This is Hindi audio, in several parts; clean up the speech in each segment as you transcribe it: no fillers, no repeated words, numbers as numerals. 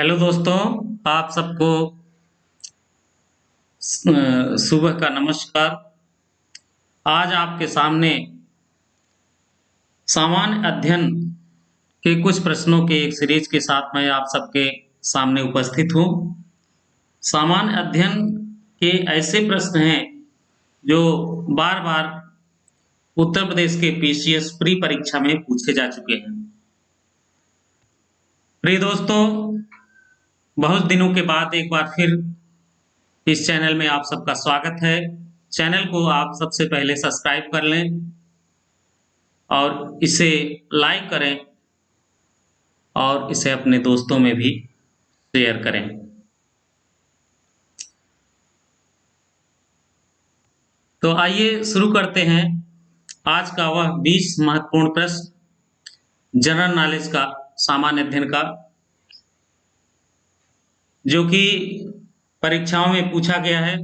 हेलो दोस्तों, आप सबको सुबह का नमस्कार। आज आपके सामने सामान्य अध्ययन के कुछ प्रश्नों के एक सीरीज के साथ मैं आप सबके सामने उपस्थित हूँ। सामान्य अध्ययन के ऐसे प्रश्न हैं जो बार-बार उत्तर प्रदेश के पीसीएस प्री परीक्षा में पूछे जा चुके हैं। प्रिय दोस्तों, बहुत दिनों के बाद एक बार फिर इस चैनल में आप सबका स्वागत है। चैनल को आप सबसे पहले सब्सक्राइब कर लें और इसे लाइक करें और इसे अपने दोस्तों में भी शेयर करें। तो आइए शुरू करते हैं आज का वह 20 महत्वपूर्ण प्रश्न जनरल नॉलेज का, सामान्य अध्ययन का, जो कि परीक्षाओं में पूछा गया है।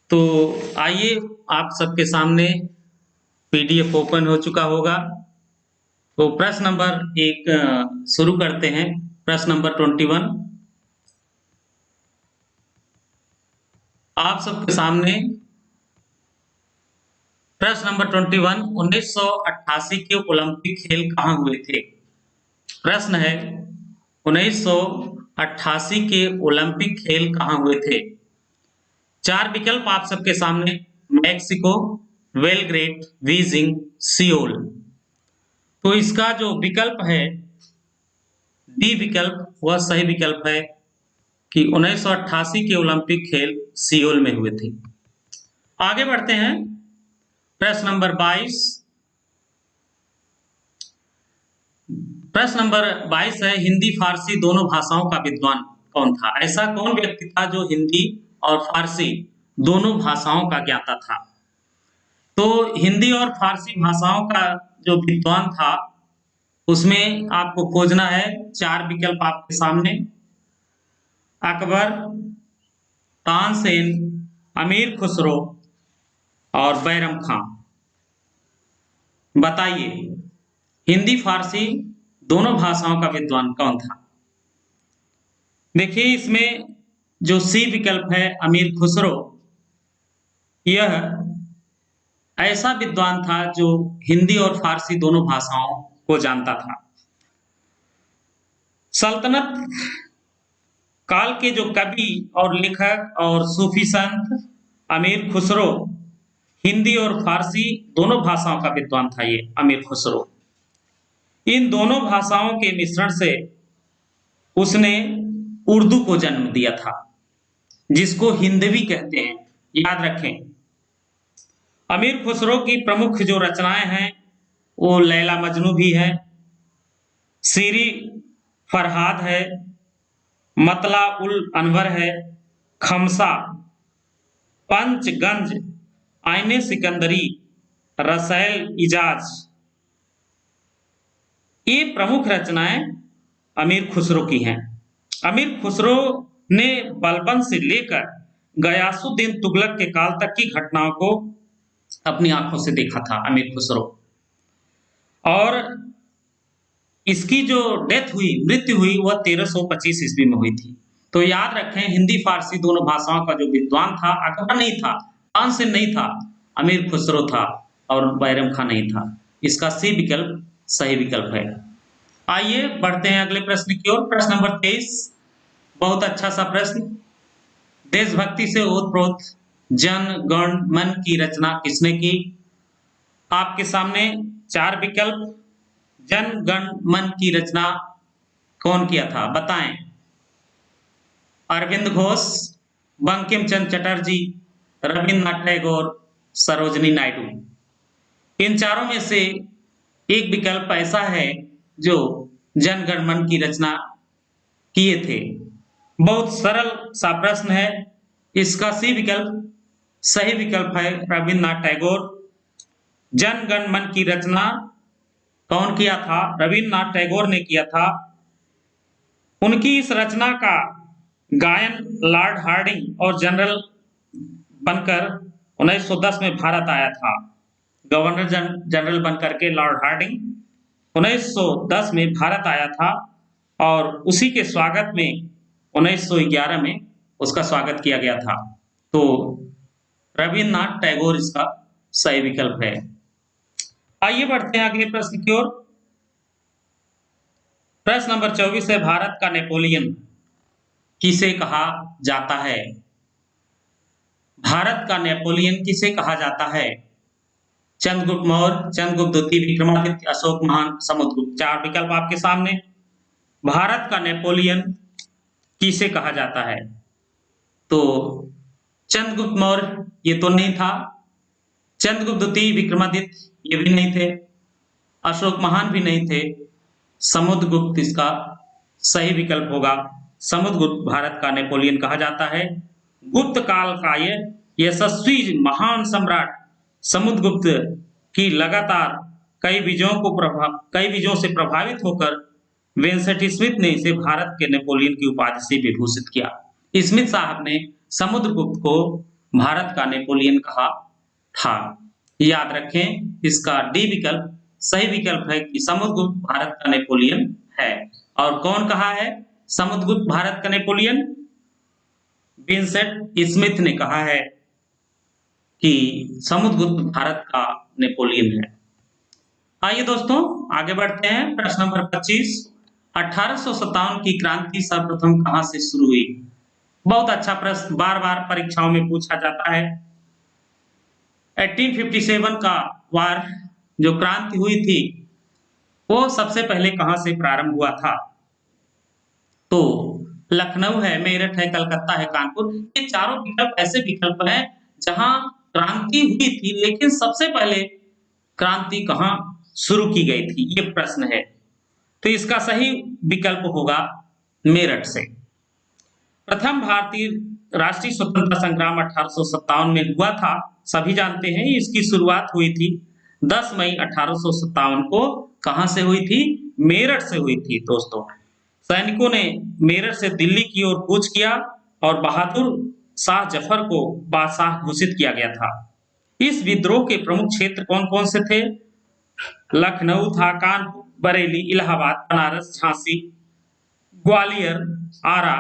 तो आइए, आप सबके सामने पीडीएफ ओपन हो चुका होगा। तो प्रश्न नंबर 1 शुरू करते हैं। प्रश्न नंबर 21 आप सबके सामने। प्रश्न नंबर 21, 1988 के ओलंपिक खेल कहाँ हुए थे? प्रश्न है 1988 के ओलंपिक खेल कहाँ हुए थे? 4 विकल्प आप सबके सामने: मैक्सिको, बेलग्रेड, बीजिंग, सियोल। तो इसका जो विकल्प है, डी विकल्प, वह सही विकल्प है कि 1988 के ओलंपिक खेल सियोल में हुए थे। आगे बढ़ते हैं। प्रश्न नंबर 22। प्रश्न नंबर 22 है, हिंदी फारसी दोनों भाषाओं का विद्वान कौन था? ऐसा कौन व्यक्ति था जो हिंदी और फारसी दोनों भाषाओं का ज्ञाता था? तो हिंदी और फारसी भाषाओं का जो विद्वान था, उसमें आपको खोजना है। 4 विकल्प आपके सामने: अकबर, तानसेन, अमीर खुसरो और बैरम खां। बताइए, हिंदी फारसी दोनों भाषाओं का विद्वान कौन था? देखिए, इसमें जो सी विकल्प है, अमीर खुसरो, यह ऐसा विद्वान था जो हिंदी और फारसी दोनों भाषाओं को जानता था। सल्तनत काल के जो कवि और लेखक और सूफी संत अमीर खुसरो हिंदी और फारसी दोनों भाषाओं का विद्वान था। ये अमीर खुसरो इन दोनों भाषाओं के मिश्रण से उसने उर्दू को जन्म दिया था, जिसको हिंदवी कहते हैं। याद रखें, अमीर खुसरो की प्रमुख जो रचनाएं हैं वो लैला मजनू भी है, सीरी फरहाद है, मतला उल अनवर है, खमसा, पंचगंज, आईने सिकंदरी, रसैल इजाज। ये प्रमुख रचनाएं अमीर खुसरो की हैं। अमीर खुसरो ने बलबन से लेकर गयासुद्दीन तुगलक के काल तक की घटनाओं को अपनी आंखों से देखा था अमीर खुसरो। और इसकी जो मृत्यु हुई, वह 1325 ईस्वी में हुई थी। तो याद रखें, हिंदी फारसी दोनों भाषाओं का जो विद्वान था, अकबर नहीं था, तानसेन नहीं था, अमीर खुसरो था और बैरम खां नहीं था। इसका सी विकल्प सही विकल्प है। आइए बढ़ते हैं अगले प्रश्न की ओर। प्रश्न नंबर 23, बहुत अच्छा सा प्रश्न। देशभक्ति से ओतप्रोत जन गण मन की रचना किसने की? आपके सामने 4 विकल्प। जन गण मन की रचना कौन किया था? बताएं। अरविंद घोष, बंकिम चंद्र चटर्जी, रविन्द्रनाथ टैगोर, सरोजनी नायडू। इन चारों में से एक विकल्प ऐसा है जो जन गण मन की रचना किए थे। बहुत सरल सा प्रश्न है। इसका सी विकल्प सही विकल्प है, रविन्द्रनाथ टैगोर। जन गण मन की रचना कौन किया था? रविन्द्रनाथ टैगोर ने किया था। उनकी इस रचना का गायन लॉर्ड हार्डिंग और जनरल बनकर 1910 में भारत आया था। गवर्नर जनरल बन करके लॉर्ड हार्डिंग 1910 में भारत आया था और उसी के स्वागत में 1911 में उसका स्वागत किया गया था। तो रविन्द्रनाथ टैगोर इसका सही विकल्प है। आइए बढ़ते हैं अगले प्रश्न की ओर। प्रश्न नंबर 24 है, भारत का नेपोलियन किसे कहा जाता है? भारत का नेपोलियन किसे कहा जाता है? चंद्रगुप्त मौर्य, चंद्रगुप्त द्वितीय, विक्रमादित्य, अशोक महान, समुद्रगुप्त। चार विकल्प आपके सामने। भारत का नेपोलियन किसे कहा जाता है? तो चंद्रगुप्त मौर्य ये तो नहीं था, चंद्रगुप्त द्वितीय, विक्रमादित्य ये भी नहीं थे, अशोक महान भी नहीं थे, समुद्रगुप्त इसका सही विकल्प होगा। समुद्रगुप्त भारत का नेपोलियन कहा जाता है। गुप्त काल का ये यशस्वी महान सम्राट समुद्रगुप्त की लगातार कई विजयों से प्रभावित होकर विंसेंट स्मिथ ने इसे भारत के नेपोलियन की उपाधि से विभूषित किया। स्मिथ साहब ने समुद्रगुप्त को भारत का नेपोलियन कहा था। याद रखें, इसका डी विकल्प सही विकल्प है कि समुद्रगुप्त भारत का नेपोलियन है। और कौन कहा है समुद्रगुप्त भारत का नेपोलियन? विंसेंट स्मिथ ने कहा है कि समुद्रगुप्त भारत का नेपोलियन है। आइए दोस्तों आगे बढ़ते हैं। प्रश्न नंबर 25, 1857 की क्रांति सर्वप्रथम कहां से शुरू हुई? बहुत अच्छा प्रश्न, बार बार परीक्षाओं में पूछा जाता है। 1857 का वार जो क्रांति हुई थी वो सबसे पहले कहां से प्रारंभ हुआ था? तो लखनऊ है, मेरठ है, कलकत्ता है, कानपुर। ये चारों विकल्प ऐसे विकल्प हैं जहां क्रांति हुई थी, लेकिन सबसे पहले क्रांति कहां शुरू की गई थी, ये प्रश्न है। तो इसका सही विकल्प होगा मेरठ से। प्रथम भारतीय राष्ट्रीय स्वतंत्रता संग्राम 1857 में हुआ था, सभी जानते हैं। इसकी शुरुआत हुई थी 10 मई 1857 को। कहां से हुई थी? मेरठ से हुई थी दोस्तों। सैनिकों ने मेरठ से दिल्ली की ओर कूच किया और बहादुर शाह जफर को बादशाह घोषित किया गया था। इस विद्रोह के प्रमुख क्षेत्र कौन कौन से थे? लखनऊ था, कानपुर, बरेली, इलाहाबाद, बनारस, झांसी, ग्वालियर, आरा,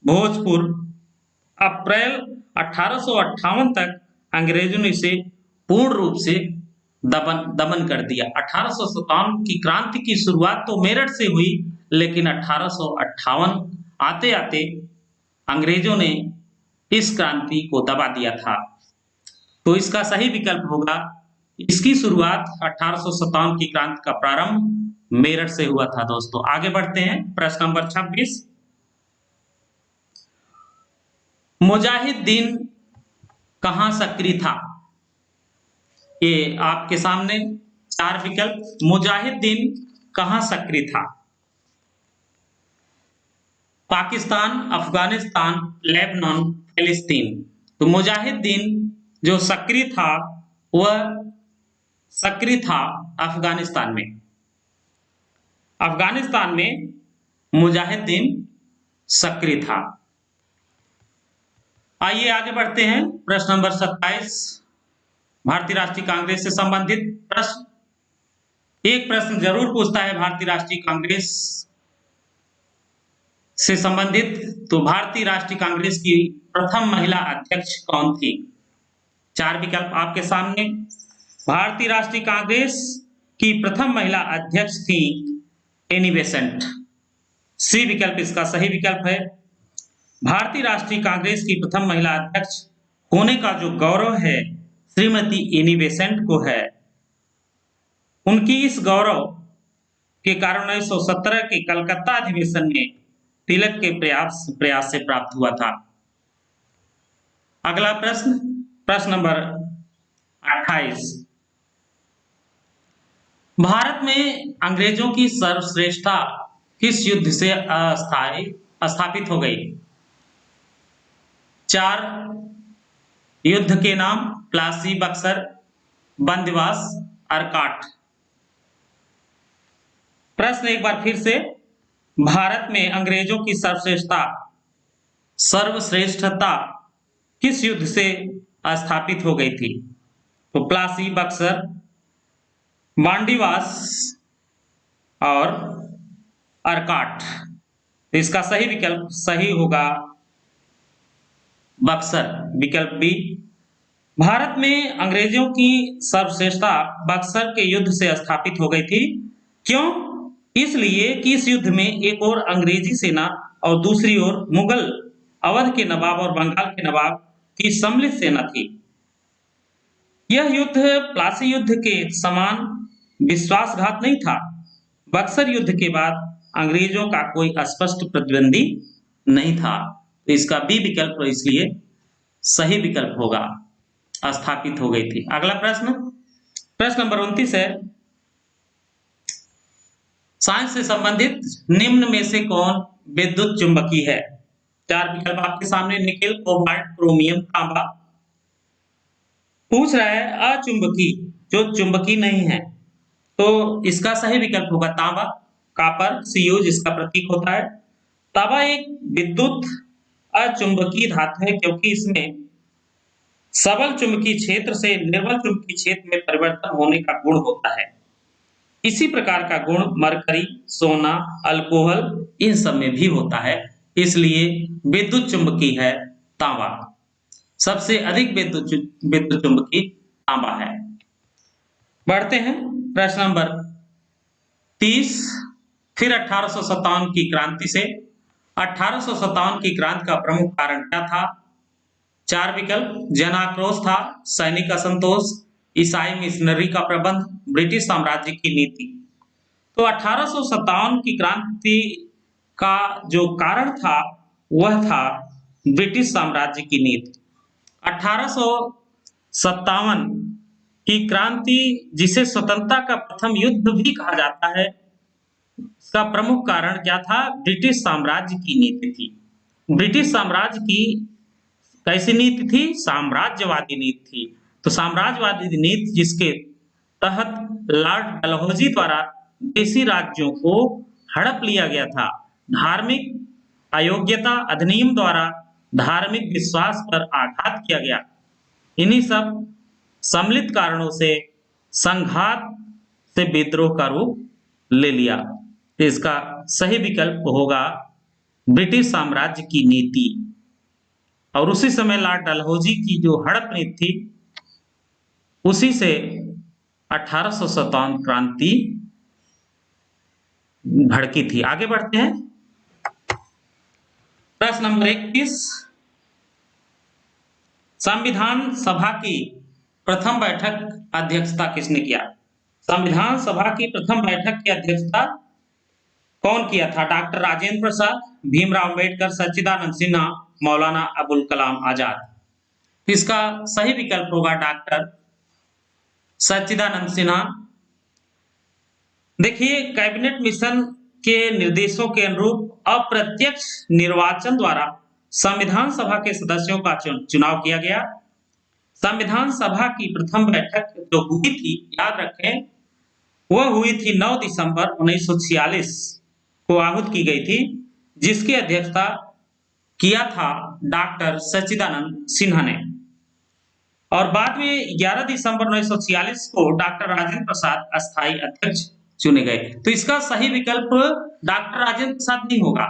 भोजपुर। अप्रैल 1858 तक अंग्रेजों ने इसे पूर्ण रूप से दमन कर दिया। 1857 की क्रांति की शुरुआत तो मेरठ से हुई, लेकिन 1858 आते आते अंग्रेजों ने इस क्रांति को दबा दिया था। तो इसका सही विकल्प होगा, इसकी शुरुआत 1857 की क्रांति का प्रारंभ मेरठ से हुआ था दोस्तों। आगे बढ़ते हैं। प्रश्न नंबर 26, मुजाहिदीन कहां सक्रिय था? ये आपके सामने चार विकल्प। मुजाहिदीन कहां सक्रिय था? पाकिस्तान, अफगानिस्तान, लेबनान, फिलिस्तीन। तो मुजाहिदीन जो सक्रिय था वह सक्रिय था अफगानिस्तान में। अफगानिस्तान में मुजाहिदीन सक्रिय था। आइए आगे बढ़ते हैं। प्रश्न नंबर 27, भारतीय राष्ट्रीय कांग्रेस से संबंधित प्रश्न। एक प्रश्न जरूर पूछता है भारतीय राष्ट्रीय कांग्रेस से संबंधित। तो भारतीय राष्ट्रीय कांग्रेस की प्रथम महिला अध्यक्ष कौन थी? चार विकल्प आपके सामने। भारतीय राष्ट्रीय कांग्रेस की प्रथम महिला अध्यक्ष थी एनी बेसेंट। सी विकल्प इसका सही विकल्प है। भारतीय राष्ट्रीय कांग्रेस की प्रथम महिला अध्यक्ष होने का जो गौरव है श्रीमती एनी बेसेंट को है। उनकी इस गौरव के कारण 1917 के कलकत्ता अधिवेशन में तिलक के प्रयास से प्राप्त हुआ था। अगला प्रश्न, प्रश्न नंबर 28, भारत में अंग्रेजों की सर्वश्रेष्ठता किस युद्ध से स्थापित हो गई? चार युद्ध के नाम, प्लासी, बक्सर, बंदीवास, अर्काट। प्रश्न एक बार फिर से, भारत में अंग्रेजों की सर्वश्रेष्ठता किस युद्ध से स्थापित हो गई थी? तो प्लासी, बक्सर, मांडीवास और अर्काट। तो इसका सही विकल्प सही होगा बक्सर, विकल्प बी। भारत में अंग्रेजों की सर्वश्रेष्ठता बक्सर के युद्ध से स्थापित हो गई थी। क्यों? इसलिए कि इस युद्ध में एक ओर अंग्रेजी सेना और दूसरी ओर मुगल अवध के नवाब और बंगाल के नवाब की सम्मिलित सेना थी। यह युद्ध प्लासी युद्ध के समान विश्वासघात नहीं था। बक्सर युद्ध के बाद अंग्रेजों का कोई स्पष्ट प्रतिद्वंदी नहीं था। तो इसका बी विकल्प इसलिए सही विकल्प होगा, स्थापित हो गई थी। अगला प्रश्न, प्रश्न नंबर 29 है, साइंस से संबंधित निम्न में से कौन विद्युत चुंबकी है? चार विकल्प आपके सामने, निकेल, कोबाल्ट, क्रोमियम, तांबा। पूछ रहा है अचुंबकी, जो चुंबकी नहीं है, तो इसका सही विकल्प होगा तांबा। कापर, सीयू जिसका प्रतीक होता है। तांबा एक विद्युत अचुंबकीय धातु है क्योंकि इसमें सबल चुंबकीय क्षेत्र से निर्बल चुंबकीय क्षेत्र में परिवर्तन होने का गुण होता है। इसी प्रकार का गुण मरकरी, सोना, अल्कोहल इन सब में भी होता है, इसलिए विद्युत चुंबकी है तांबा। सबसे अधिक विद्युत चुंबकी तांबा है। बढ़ते हैं प्रश्न नंबर 30। फिर 1857 की क्रांति से 1857 की क्रांति का प्रमुख कारण क्या था? चार विकल्प, जन आक्रोश था, सैनिक असंतोष, ईसाई मिशनरी का प्रबंध, ब्रिटिश साम्राज्य की नीति। तो 1857 की क्रांति का जो कारण था वह था ब्रिटिश साम्राज्य की नीति। 1857 की क्रांति, जिसे स्वतंत्रता का प्रथम युद्ध भी कहा जाता है, इसका प्रमुख कारण क्या था? ब्रिटिश साम्राज्य की नीति थी। ब्रिटिश साम्राज्य की कैसी नीति थी? साम्राज्यवादी नीति थी। तो साम्राज्यवादी नीति जिसके तहत लॉर्ड डलहौजी द्वारा देशी राज्यों को हड़प लिया गया था। धार्मिक अयोग्यता अधिनियम द्वारा धार्मिक विश्वास पर आघात किया गया। इन्हीं सब सम्मिलित कारणों से संघात से विद्रोह का रूप ले लिया। तो इसका सही विकल्प होगा ब्रिटिश साम्राज्य की नीति। और उसी समय लॉर्ड डलहौजी की जो हड़प नीति थी, उसी से 1857 क्रांति भड़की थी। आगे बढ़ते हैं, प्रश्न नंबर 21। संविधान सभा की प्रथम बैठक अध्यक्षता किसने किया? संविधान सभा की प्रथम बैठक की अध्यक्षता कौन किया था? डॉक्टर राजेंद्र प्रसाद, भीमराव अम्बेडकर, सच्चिदानंद सिन्हा, मौलाना अबुल कलाम आजाद। इसका सही विकल्प होगा डॉक्टर सच्चिदानंद सिन्हा। देखिए, कैबिनेट मिशन के निर्देशों के अनुरूप अप्रत्यक्ष निर्वाचन द्वारा संविधान सभा के सदस्यों का चुनाव किया गया। संविधान सभा की प्रथम बैठक जो हुई थी, याद रखें, वह हुई थी 9 दिसंबर 1946 को आहूत की गई थी, जिसकी अध्यक्षता किया था डॉक्टर सच्चिदानंद सिन्हा ने। और बाद में 11 दिसंबर 1946 को डॉक्टर राजेंद्र प्रसाद अस्थायी अध्यक्ष चुने गए। तो इसका सही विकल्प डॉक्टर राजेंद्र प्रसाद नहीं होगा,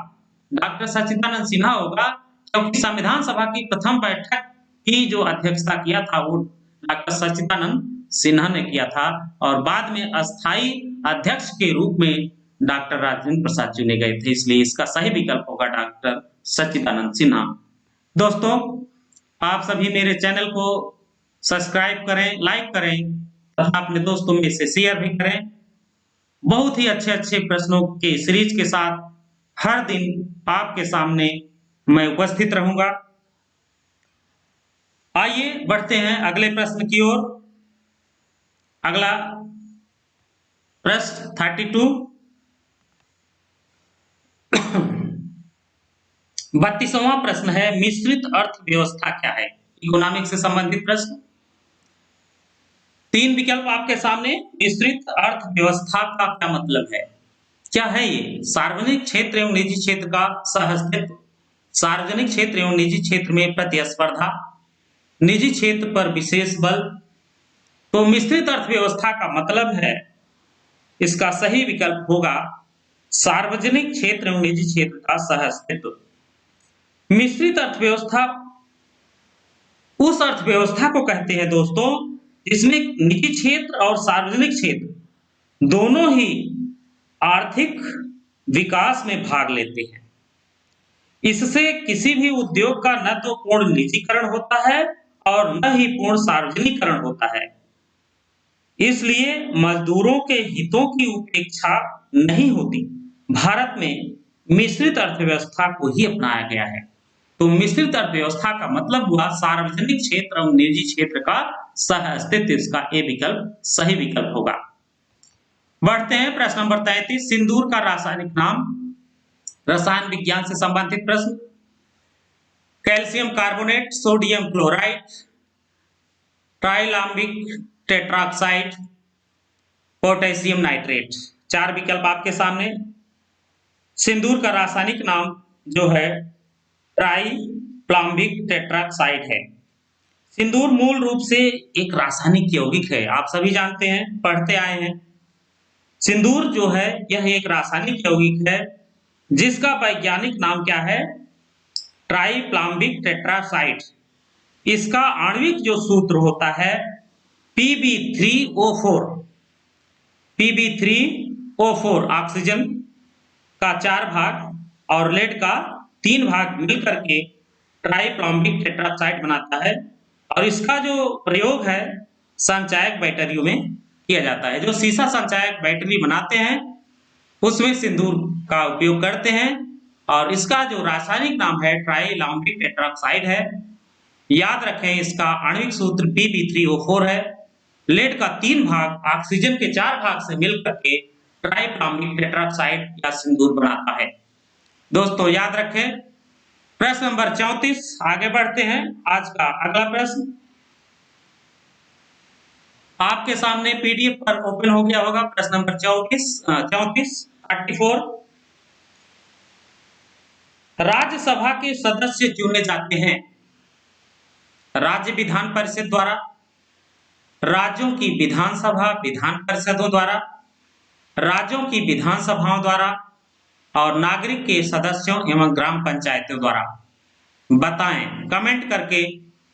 डॉक्टर सच्चिदानंद सिन्हा होगा, क्योंकि संविधान सभा की प्रथम बैठक की जो अध्यक्षता किया था वो डॉक्टर सच्चिदानंद सिन्हा ने किया था। और बाद में अस्थायी अध्यक्ष के रूप में डॉक्टर राजेंद्र प्रसाद चुने गए थे, इसलिए इसका सही विकल्प होगा डॉक्टर सच्चिदानंद सिन्हा। दोस्तों, आप सभी मेरे चैनल को सब्सक्राइब करें, लाइक करें तथा अपने दोस्तों में से शेयर भी करें। बहुत ही अच्छे अच्छे प्रश्नों के सीरीज के साथ हर दिन आपके सामने मैं उपस्थित रहूंगा। आइए बढ़ते हैं अगले प्रश्न की ओर। अगला प्रश्न 32 32वां प्रश्न है, मिश्रित अर्थव्यवस्था क्या है? इकोनॉमिक्स से संबंधित प्रश्न। 3 विकल्प आपके सामने। मिश्रित अर्थव्यवस्था का क्या मतलब है? क्या है ये? सार्वजनिक क्षेत्र एवं निजी क्षेत्र का सहअस्तित्व, सार्वजनिक क्षेत्र एवं निजी क्षेत्र में प्रतिस्पर्धा, निजी क्षेत्र पर विशेष बल, तो मिश्रित अर्थव्यवस्था का मतलब है, इसका सही विकल्प होगा सार्वजनिक क्षेत्र एवं निजी क्षेत्र का सह अस्तित्व। मिश्रित अर्थव्यवस्था उस अर्थव्यवस्था को कहते हैं दोस्तों, जिसमें निजी क्षेत्र और सार्वजनिक क्षेत्र दोनों ही आर्थिक विकास में भाग लेते हैं। इससे किसी भी उद्योग का न तो पूर्ण निजीकरण होता है और न ही पूर्ण सार्वजनिकरण होता है। इसलिए मजदूरों के हितों की उपेक्षा नहीं होती। भारत में मिश्रित अर्थव्यवस्था को ही अपनाया गया है। तो मिश्रित अर्थव्यवस्था का मतलब हुआ सार्वजनिक क्षेत्र और निजी क्षेत्र का सह अस्तित्व। इसका ए विकल्प सही विकल्प होगा। बढ़ते हैं प्रश्न नंबर 33, सिंदूर का रासायनिक नाम। रसायन विज्ञान से संबंधित प्रश्न। कैल्शियम कार्बोनेट, सोडियम क्लोराइड, ट्राइलाम्बिक टेट्राक्साइड, पोटेशियम नाइट्रेट। चार विकल्प आपके सामने। सिंदूर का रासायनिक नाम जो है ट्राइप्लाम्बिक टेट्राक्साइड है। सिंदूर मूल रूप से एक रासायनिक यौगिक है, आप सभी जानते हैं, पढ़ते आए हैं। सिंदूर जो है यह एक रासायनिक यौगिक है जिसका वैज्ञानिक नाम क्या है? ट्राइप्लाम्बिक टेट्रासाइड। इसका आणविक जो सूत्र होता है Pb3O4। Pb3O4 ऑक्सीजन का 4 भाग और लेड का 3 भाग मिलकर के ट्राइप्लाम्बिक टेट्रासाइड बनाता है। और इसका जो प्रयोग है संचायक बैटरियों में किया जाता है। जो सीसा संचायक बैटरी बनाते हैं उसमें सिंदूर का उपयोग करते हैं। और इसका जो रासायनिक नाम है ट्राइलाम्बिक टेट्राक्साइड है। याद रखें, इसका आणविक सूत्र Pb3O4 है। लेड का 3 भाग ऑक्सीजन के 4 भाग से मिलकर के ट्राइप्लाम्बिक टेट्राक्साइड या सिंदूर बनाता है। दोस्तों याद रखें। प्रश्न नंबर 34, आगे बढ़ते हैं। आज का अगला प्रश्न आपके सामने पीडीएफ पर ओपन हो गया होगा। प्रश्न नंबर 34 राज्यसभा के सदस्य चुने जाते हैं राज्य विधान परिषद द्वारा, राज्यों की विधानसभा विधान परिषदों द्वारा, राज्यों की विधानसभाओं द्वारा और नागरिक के सदस्यों एवं ग्राम पंचायतों द्वारा। बताएं, कमेंट करके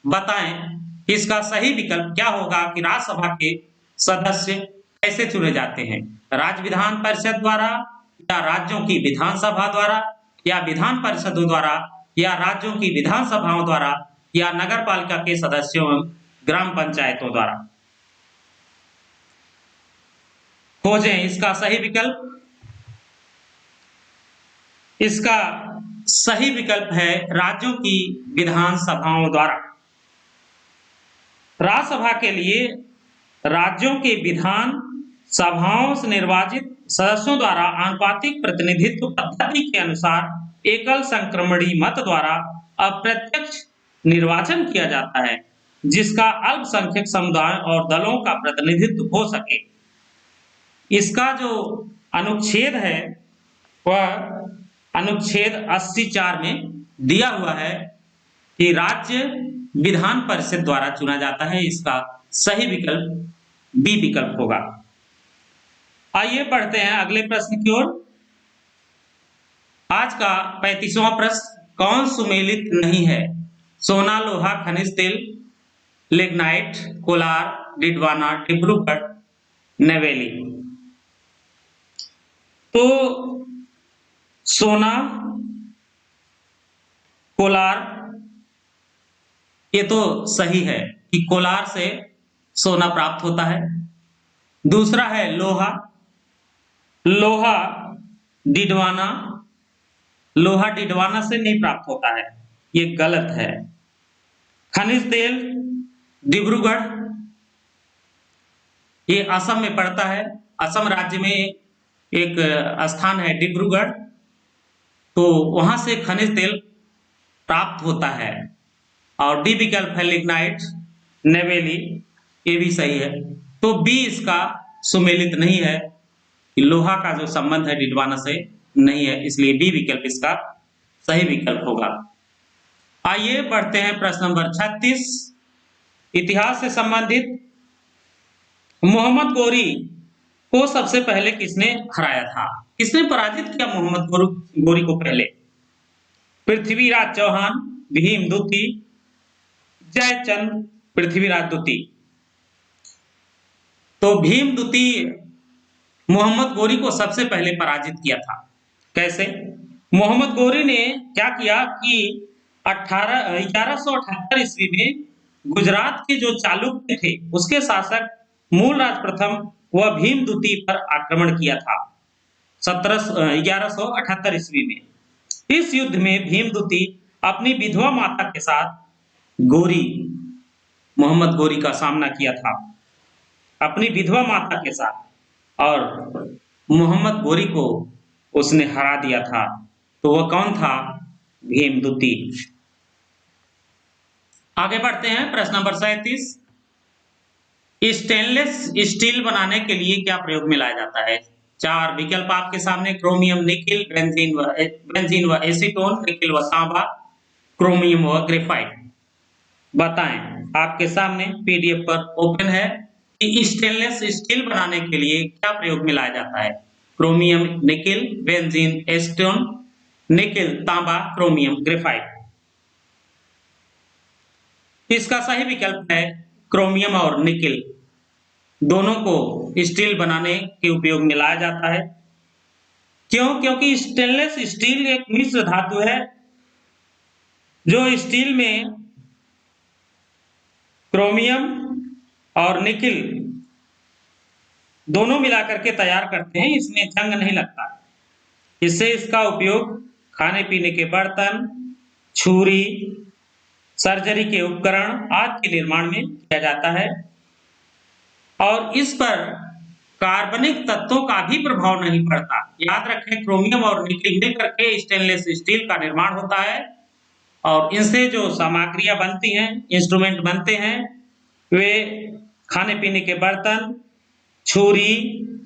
बताएं इसका सही विकल्प क्या होगा कि राज्यसभा के सदस्य कैसे चुने जाते हैं? राज्य विधान परिषद द्वारा या राज्यों की विधानसभा द्वारा या विधान परिषदों द्वारा या राज्यों की विधानसभाओं द्वारा या नगर पालिका के सदस्यों एवं ग्राम पंचायतों द्वारा। खोजें इसका सही विकल्प। इसका सही विकल्प है राज्यों की विधानसभाओं द्वारा। राज्यसभा के लिए राज्यों के विधान सभाओं से निर्वाचित सदस्यों द्वारा आनुपातिक प्रतिनिधित्व पद्धति के अनुसार एकल संक्रमणीय मत द्वारा अप्रत्यक्ष निर्वाचन किया जाता है, जिसका अल्पसंख्यक समुदाय और दलों का प्रतिनिधित्व हो सके। इसका जो अनुच्छेद है वह अनुच्छेद 84 में दिया हुआ है कि राज्य विधान परिषद द्वारा चुना जाता है। इसका सही विकल्प बी विकल्प होगा। आइए बढ़ते हैं अगले प्रश्न की ओर। आज का 35वां प्रश्न, कौन सुमेलित नहीं है? सोना, लोहा, खनिज तेल, लिग्नाइट, कोलार, डिडवाना, डिब्रूगढ़, नेवेली। तो सोना, कोलार, ये तो सही है कि कोलार से सोना प्राप्त होता है। दूसरा है लोहा, लोहा डिडवाना, लोहा डिडवाना से नहीं प्राप्त होता है, ये गलत है। खनिज तेल डिब्रूगढ़, ये असम में पड़ता है। असम राज्य में एक स्थान है डिब्रूगढ़, तो वहां से खनिज तेल प्राप्त होता है। और डी विकल्प है लिग्नाइट, नेवेली, ये भी सही है। तो बी इसका सुमेलित नहीं है, लोहा का जो संबंध है डिडवाना से नहीं है, इसलिए बी विकल्प इसका सही विकल्प होगा। आइए बढ़ते हैं प्रश्न नंबर 36, इतिहास से संबंधित। मोहम्मद गोरी को सबसे पहले किसने हराया था? किसने पराजित किया मोहम्मद गोरी को पहले? पृथ्वीराज चौहान, भीम द्विती, जयचंद पृथ्वीराज द्विती। तो भीम द्वितीय मोहम्मद गोरी को सबसे पहले पराजित किया था। कैसे? मोहम्मद गोरी ने क्या किया कि 1178 ईस्वी में गुजरात के जो चालुक्य थे उसके शासक मूलराज प्रथम व भीम द्वितीय पर आक्रमण किया था 1178 ईस्वी में। इस युद्ध में भीम द्वितीय अपनी विधवा माता के साथ मोहम्मद गोरी का सामना किया था, अपनी विधवा माता के साथ, और मोहम्मद गोरी को उसने हरा दिया था। तो वह कौन था? भीम द्वितीय। आगे बढ़ते हैं, प्रश्न नंबर 37। स्टेनलेस स्टील बनाने के लिए क्या प्रयोग में लाया जाता है? 4 विकल्प आपके सामने, क्रोमियम, निकिल, बेंजीन व एसीटोन, निकिल व तांबा, क्रोमियम व ग्रेफाइट। बताएं, आपके सामने पीडीएफ पर ओपन है कि स्टेनलेस स्टील बनाने के लिए क्या प्रयोग में लाया जाता है? Chromium, nickel, benzene, acetone, nickel, तांबा, क्रोमियम, ग्रेफाइट। इसका सही विकल्प है क्रोमियम और निकिल, दोनों को स्टील बनाने के उपयोग में लाया जाता है। क्यों? क्योंकि स्टेनलेस स्टील एक मिश्र धातु है जो स्टील में क्रोमियम और निकिल दोनों मिलाकर के तैयार करते हैं, इसमें जंग नहीं लगता। इससे इसका उपयोग खाने पीने के बर्तन, छुरी, सर्जरी के उपकरण आदि के निर्माण में किया जाता है, और इस पर कार्बनिक तत्वों का भी प्रभाव नहीं पड़ता। याद रखें, क्रोमियम और निकिल मिलकर के स्टेनलेस स्टील का निर्माण होता है, और इनसे जो सामग्रियां बनती हैं, इंस्ट्रूमेंट बनते हैं, वे खाने पीने के बर्तन, छुरी,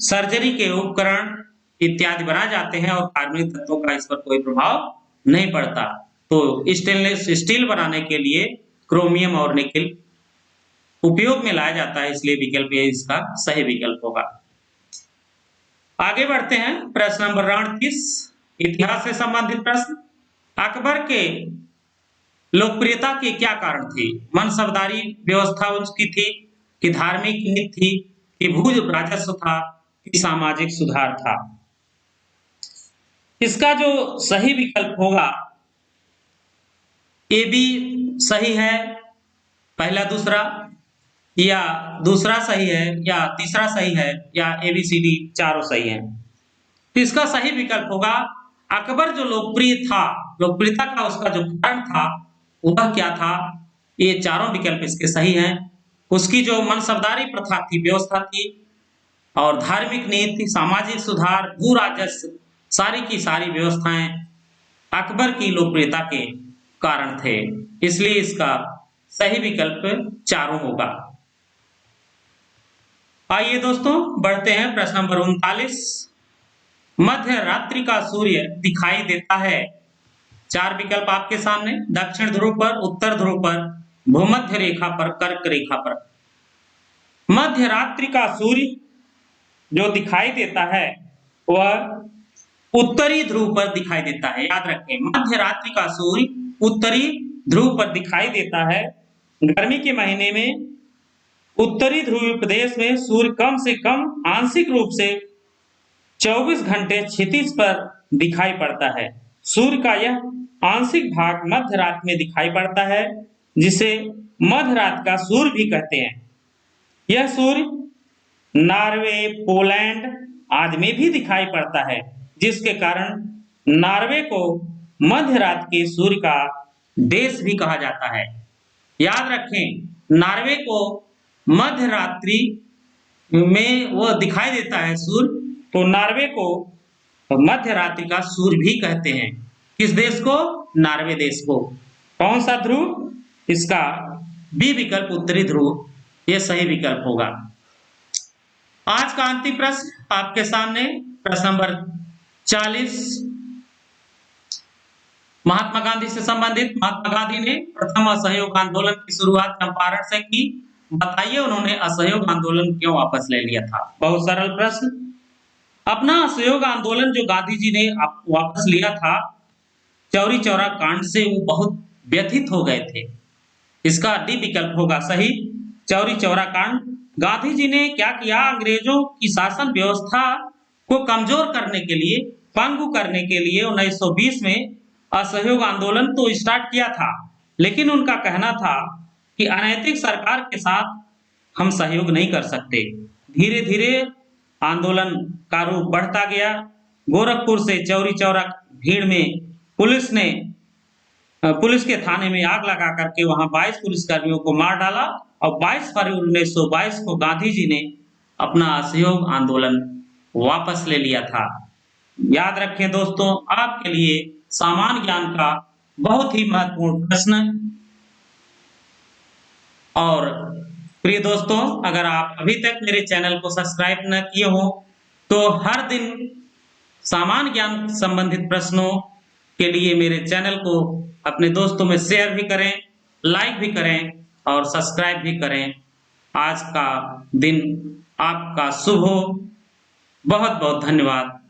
सर्जरी के उपकरण इत्यादि बनाए जाते हैं, और कार्बनिक तत्वों का इस पर कोई प्रभाव नहीं पड़ता। तो स्टेनलेस स्टील बनाने के लिए क्रोमियम और निकिल उपयोग में लाया जाता है, इसलिए विकल्प ये इसका सही विकल्प होगा। आगे बढ़ते हैं, प्रश्न नंबर 38, इतिहास से संबंधित प्रश्न। अकबर के लोकप्रियता के क्या कारण थे? मनसबदारी व्यवस्था उसकी थी, कि धार्मिक नीति थी, कि भू राजस्व था, कि सामाजिक सुधार था? इसका जो सही विकल्प होगा, ए बी सही है, पहला दूसरा, या दूसरा सही है, या तीसरा सही है, या ABCD चारों सही है। तो इसका सही विकल्प होगा अकबर जो लोकप्रिय था, लोकप्रियता का उसका जो कारण था वह क्या था? ये चारों विकल्प इसके सही हैं। उसकी जो मनसबदारी प्रथा थी, व्यवस्था थी, और धार्मिक नीति, सामाजिक सुधार, भू राजस्व, सारी की सारी व्यवस्थाएं अकबर की लोकप्रियता के कारण थे, इसलिए इसका सही विकल्प चारों होगा। आइए दोस्तों बढ़ते हैं, प्रश्न नंबर 39। मध्य रात्रि का सूर्य दिखाई देता है, 4 विकल्प आपके सामने, दक्षिण ध्रुव पर, उत्तर ध्रुव पर, भूमध्य रेखा पर, कर्क रेखा पर। मध्य रात्रि का सूर्य जो दिखाई देता है वह उत्तरी ध्रुव पर दिखाई देता है। याद रखें, मध्य रात्रि का सूर्य उत्तरी ध्रुव पर दिखाई देता है। गर्मी के महीने में उत्तरी ध्रुवीय प्रदेश में सूर्य कम से कम आंशिक रूप से 24 घंटे क्षितिज पर दिखाई पड़ता है। सूर्य का यह आंशिक भाग मध्य रात में दिखाई पड़ता है, जिसे मध्य रात का सूर्य भी कहते हैं। यह सूर्य नॉर्वे, पोलैंड आदि में भी दिखाई पड़ता है, जिसके कारण नॉर्वे को मध्य रात के सूर्य का देश भी कहा जाता है। याद रखें, नॉर्वे को मध्य रात्रि में वह दिखाई देता है सूर्य, तो नॉर्वे को मध्य रात्रि का सूर्य भी कहते हैं। किस देश को? नॉर्वे देश को। कौन सा ध्रुव? इसका बी विकल्प, उत्तरी ध्रुव, यह सही विकल्प होगा। आज का अंतिम प्रश्न आपके सामने, प्रश्न नंबर 40, महात्मा गांधी से संबंधित। महात्मा गांधी ने प्रथम असहयोग आंदोलन की शुरुआत चंपारण से की। बताइए उन्होंने असहयोग आंदोलन क्यों वापस ले लिया था? बहुत सरल प्रश्न। अपना असहयोग आंदोलन जो गांधी जी ने वापस लिया था, चौरी चौरा कांड से वो बहुत व्यथित हो गए थे। इसका डी विकल्प होगा सही, चौरी चौरा कांड। गांधी जी ने क्या किया, अंग्रेजों की शासन व्यवस्था को कमजोर करने के लिए, पंगु करने के लिए 1920 में असहयोग आंदोलन तो स्टार्ट किया था, लेकिन उनका कहना था कि अनैतिक सरकार के साथ हम सहयोग नहीं कर सकते। धीरे धीरे आंदोलन का रूप बढ़ता गया। गोरखपुर से चौरी चौरा भीड़ में पुलिस के थाने में आग लगा करके वहां 22 पुलिसकर्मियों को मार डाला और 22 फरवरी 1922 को गांधी जी ने अपना असहयोग आंदोलन वापस ले लिया था। याद रखें दोस्तों, आपके लिए सामान्य ज्ञान का बहुत ही महत्वपूर्ण प्रश्न। और प्रिय दोस्तों, अगर आप अभी तक मेरे चैनल को सब्सक्राइब न किए हो तो हर दिन सामान्य ज्ञान संबंधित प्रश्नों के लिए मेरे चैनल को अपने दोस्तों में शेयर भी करें, लाइक भी करें और सब्सक्राइब भी करें। आज का दिन आपका शुभ हो। बहुत बहुत धन्यवाद।